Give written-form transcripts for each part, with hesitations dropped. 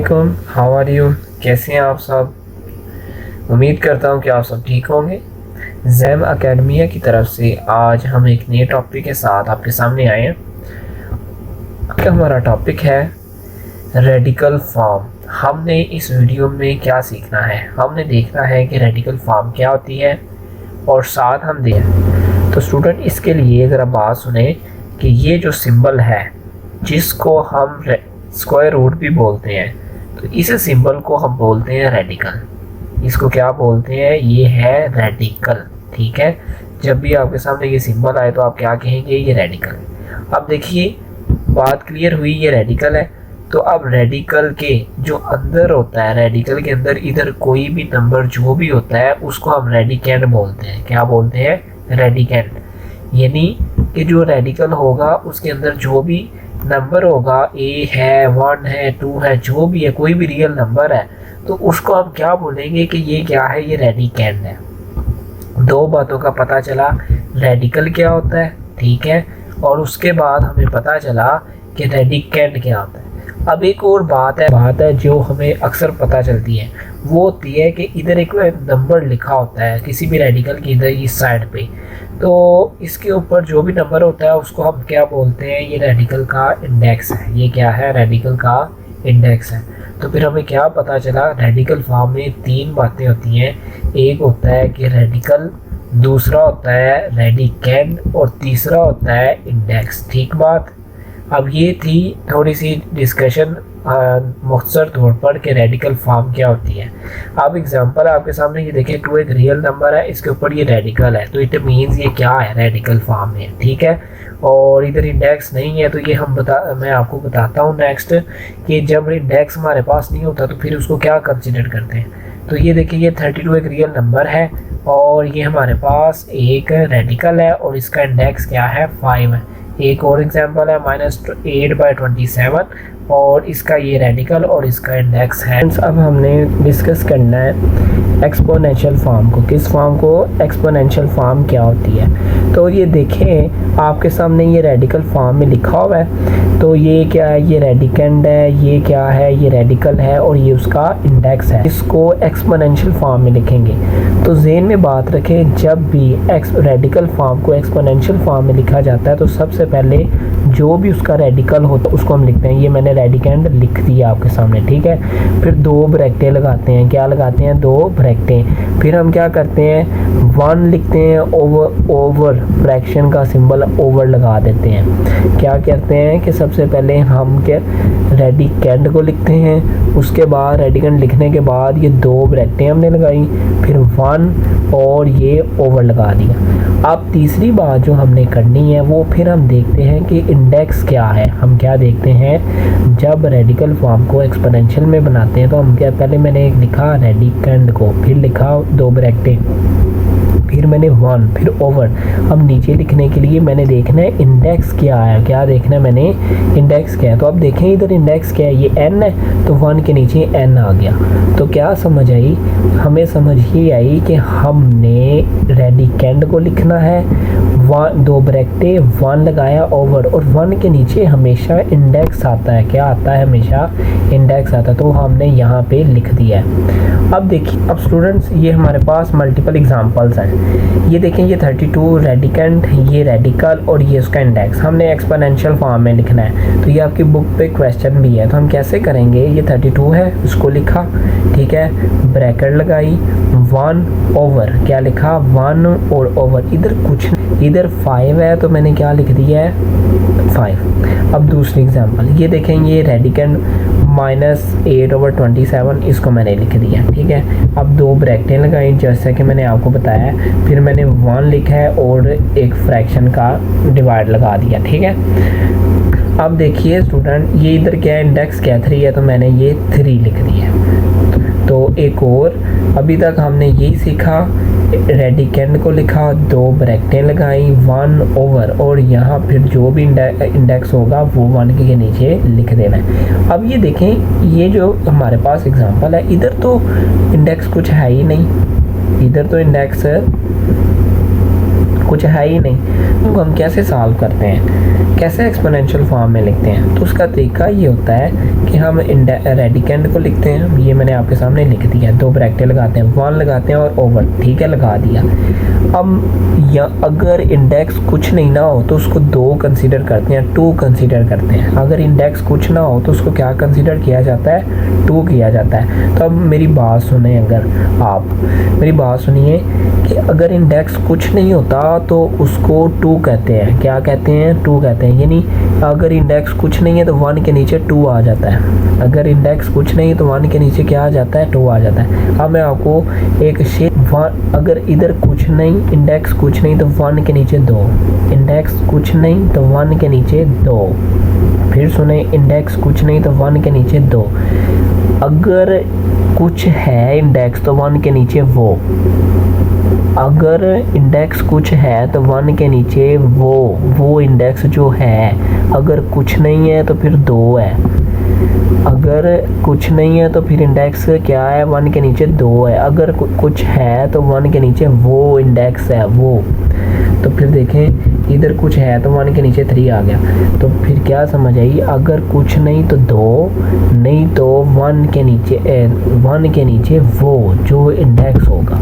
वालेकुम, how are you? कैसे हैं आप सब? उम्मीद करता हूं कि आप सब ठीक होंगे। जैम एकेडमिया की तरफ से आज हम एक नए टॉपिक के साथ आपके सामने आए हैं। हमारा टॉपिक है रेडिकल फॉर्म। हमने इस वीडियो में क्या सीखना है? हमने देखना है कि रेडिकल फॉर्म क्या होती है और साथ हम दें। तो स्टूडेंट, इसके लिए ज़रा बात सुने कि ये जो सिंबल है जिसको हम स्क्वायर रूट भी बोलते हैं, तो इस सिंबल को हम बोलते हैं रेडिकल। इसको क्या बोलते हैं? ये है रेडिकल। ठीक है, जब भी आपके सामने ये सिंबल आए तो आप क्या कहेंगे? ये रेडिकल। अब देखिए, बात क्लियर हुई, ये रेडिकल है। तो अब रेडिकल के जो अंदर होता है, रेडिकल के अंदर इधर कोई भी नंबर जो भी होता है उसको हम रेडिकेंड बोलते हैं। क्या बोलते हैं? रेडिकेंड। यानी कि जो रेडिकल होगा उसके अंदर जो भी नंबर होगा, ए है, 1 है, 2 है, जो भी है, कोई भी रियल नंबर है, तो उसको हम क्या बोलेंगे कि ये क्या है? ये रेडिकेंड है। दो बातों का पता चला, रेडिकल क्या होता है, ठीक है, और उसके बाद हमें पता चला कि रेडिकेंड क्या होता है। अब एक और बात है जो हमें अक्सर पता चलती है, वो होती है कि इधर एक नंबर लिखा होता है किसी भी रेडिकल की इधर इस साइड पे, तो इसके ऊपर जो भी नंबर होता है उसको हम क्या बोलते हैं? ये रेडिकल का इंडेक्स है। ये क्या है? रेडिकल का इंडेक्स है। तो फिर हमें क्या पता चला? रेडिकल फॉर्म में 3 बातें होती हैं। एक होता है कि रेडिकल, दूसरा होता है रेडिकेंड और तीसरा होता है इंडेक्स। ठीक बात। अब ये थी थोड़ी सी डिस्कशन मुख्तसर तौर पर कि रेडिकल फॉर्म क्या होती है। अब एग्जांपल आपके सामने ये देखें, 2 एक रियल नंबर है, इसके ऊपर ये रेडिकल है, तो इट मीन्स ये क्या है? रेडिकल फॉर्म है। ठीक है, और इधर इंडेक्स नहीं है, तो ये मैं आपको बताता हूँ नेक्स्ट कि जब इंडेक्स हमारे पास नहीं होता तो फिर उसको क्या कंसिडर करते हैं। तो ये देखिए, ये 32 एक रियल नंबर है और ये हमारे पास एक रेडिकल है और इसका इंडेक्स क्या है? 5 है। एक और एग्जांपल है -8/27 और इसका ये रेडिकल और इसका इंडेक्स है। अब हमने डिस्कस करना है एक्सपोनेंशियल फॉर्म को। किस फॉर्म को? एक्सपोनेंशियल फॉर्म क्या होती है? तो ये देखें आपके सामने ये रेडिकल फॉर्म में लिखा हुआ है, तो ये क्या है? ये रेडिकेंड है। ये क्या है? ये रेडिकल है और ये उसका इंडेक्स है। इसको एक्सपोनेंशियल फॉर्म में लिखेंगे। तो ज़हन में बात रखें, जब भी रेडिकल फॉर्म को एक्सपोनेंशियल फॉर्म में लिखा जाता है तो सबसे पहले जो भी उसका रेडिकल होता है उसको हम लिखते हैं। ये मैंने रेडिकेंड लिख दिया आपके सामने, ठीक है। फिर 2 ब्रैकेटें लगाते हैं। क्या लगाते हैं? 2 ब्रैकेटें। फिर हम क्या करते हैं? 1 लिखते हैं, ओवर फ्रैक्शन का सिंबल ओवर लगा देते हैं। क्या कहते हैं कि सबसे पहले हम क्या रेडिकेंड को लिखते हैं, उसके बाद रेडिकेंड लिखने के बाद ये 2 ब्रैकेटें हमने लगाई, फिर 1 और ये ओवर लगा दिया। अब तीसरी बात जो हमने करनी है वो फिर हम देखते हैं कि इंडेक्स क्या है। हम क्या देखते हैं? जब रेडिकल फॉर्म को एक्सपोनेंशियल में बनाते हैं तो हम क्या, पहले मैंने लिखा रेडिकेंड को, फिर लिखा 2 ब्रैकेटें, फिर मैंने 1, फिर ओवर। अब नीचे लिखने के लिए मैंने देखना है इंडेक्स क्या है। क्या देखना है मैंने? इंडेक्स क्या है। तो अब देखें इधर इंडेक्स क्या है? ये n है, तो 1 के नीचे n आ गया। तो क्या समझ आई? हमें समझ ये आई कि हमने रेडिकेंड को लिखना है, 2 ब्रैकेटें, 1 लगाया ओवर, और 1 के नीचे हमेशा इंडेक्स आता है। क्या आता है? हमेशा इंडेक्स आता है। तो हमने यहाँ पे लिख दिया है। अब देखिए, अब स्टूडेंट्स ये हमारे पास मल्टीपल एग्जांपल्स हैं। ये देखें, ये 32 रेडिकेंड, ये रेडिकल और ये उसका इंडेक्स हमने एक्सपोनेंशियल फॉर्म में लिखना है। तो ये आपकी बुक पे क्वेश्चन भी है। तो हम कैसे करेंगे? ये 32 है, उसको लिखा, ठीक है, ब्रैकेट लगाई, 1 ओवर, क्या लिखा? 1 और ओवर। इधर कुछ, इधर 5 है तो मैंने क्या लिख दिया है? 5। अब दूसरी एग्जांपल ये देखेंगे, ये रेडिकेंड -8/27, इसको मैंने लिख दिया, ठीक है। अब 2 ब्रैकेटें लगाई जैसा कि मैंने आपको बताया, फिर मैंने 1 लिखा है और एक फ्रैक्शन का डिवाइड लगा दिया, ठीक है। अब देखिए स्टूडेंट, ये इधर क्या है? इंडेक्स क्या 3 है, तो मैंने ये 3 लिख दिया। तो एक और, अभी तक हमने यही सीखा, रेडिकेंड को लिखा, 2 ब्रैकेटें लगाई, 1 ओवर, और यहाँ फिर जो भी इंडेक्स होगा वो 1 के नीचे लिख देना है। अब ये देखें, ये जो हमारे पास एग्जांपल है, इधर तो इंडेक्स कुछ है ही नहीं, इधर तो इंडेक्स कुछ है ही नहीं, तो हम कैसे सॉल्व करते हैं, कैसे एक्सपोनेंशियल फॉर्म में लिखते हैं। तो उसका तरीका ये होता है कि हम रेडिकेंड को लिखते हैं, ये मैंने आपके सामने लिख दिया, 2 ब्रैकेट लगाते हैं, 1 लगाते हैं और ओवर, ठीक है, लगा दिया। अब या अगर इंडेक्स कुछ नहीं ना हो तो उसको 2 कंसीडर करते हैं, 2 कंसीडर करते हैं। अगर इंडेक्स कुछ ना हो तो उसको क्या कंसीडर किया जाता है, 2 किया जाता है। तो अब मेरी बात सुने, अगर आप मेरी बात सुनिए कि अगर इंडेक्स कुछ नहीं होता तो उसको 2 कहते हैं, क्या कहते हैं, 2 कहते हैं। यानी अगर इंडेक्स कुछ नहीं है तो 1 के नीचे 2 आ जाता है। अगर इंडेक्स कुछ नहीं है तो 1 के नीचे क्या आ जाता है, 2 आ जाता है। अब मैं आपको एक अगर इधर कुछ नहीं, इंडेक्स कुछ नहीं तो 1 के नीचे 2, इंडेक्स कुछ नहीं तो 1 के नीचे 2। फिर सुने, इंडेक्स कुछ नहीं तो 1 के नीचे 2। अगर कुछ है इंडेक्स तो 1 के नीचे वो, अगर इंडेक्स कुछ है तो 1 के नीचे वो इंडेक्स जो है। अगर कुछ नहीं है तो फिर 2 है, अगर कुछ नहीं है तो फिर इंडेक्स क्या है, 1 के नीचे 2 है। अगर कुछ है तो 1 के नीचे वो इंडेक्स है वो। तो फिर देखें, इधर कुछ है तो 1 के नीचे 3 आ गया। तो फिर क्या समझ आई, अगर कुछ नहीं तो 2, नहीं तो 1 के नीचे वो जो इंडेक्स होगा।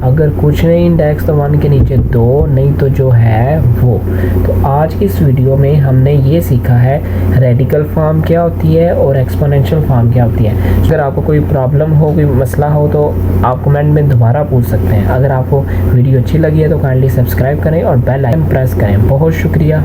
अगर कुछ नहीं इंडेक्स तो 1 के नीचे 2, नहीं तो जो है वो। तो आज की इस वीडियो में हमने ये सीखा है रेडिकल फॉर्म क्या होती है और एक्सपोनेंशियल फॉर्म क्या होती है। अगर आपको कोई प्रॉब्लम हो, कोई मसला हो तो आप कमेंट में दोबारा पूछ सकते हैं। अगर आपको वीडियो अच्छी लगी है तो काइंडली सब्सक्राइब करें और बेल आइकन प्रेस करें। बहुत शुक्रिया।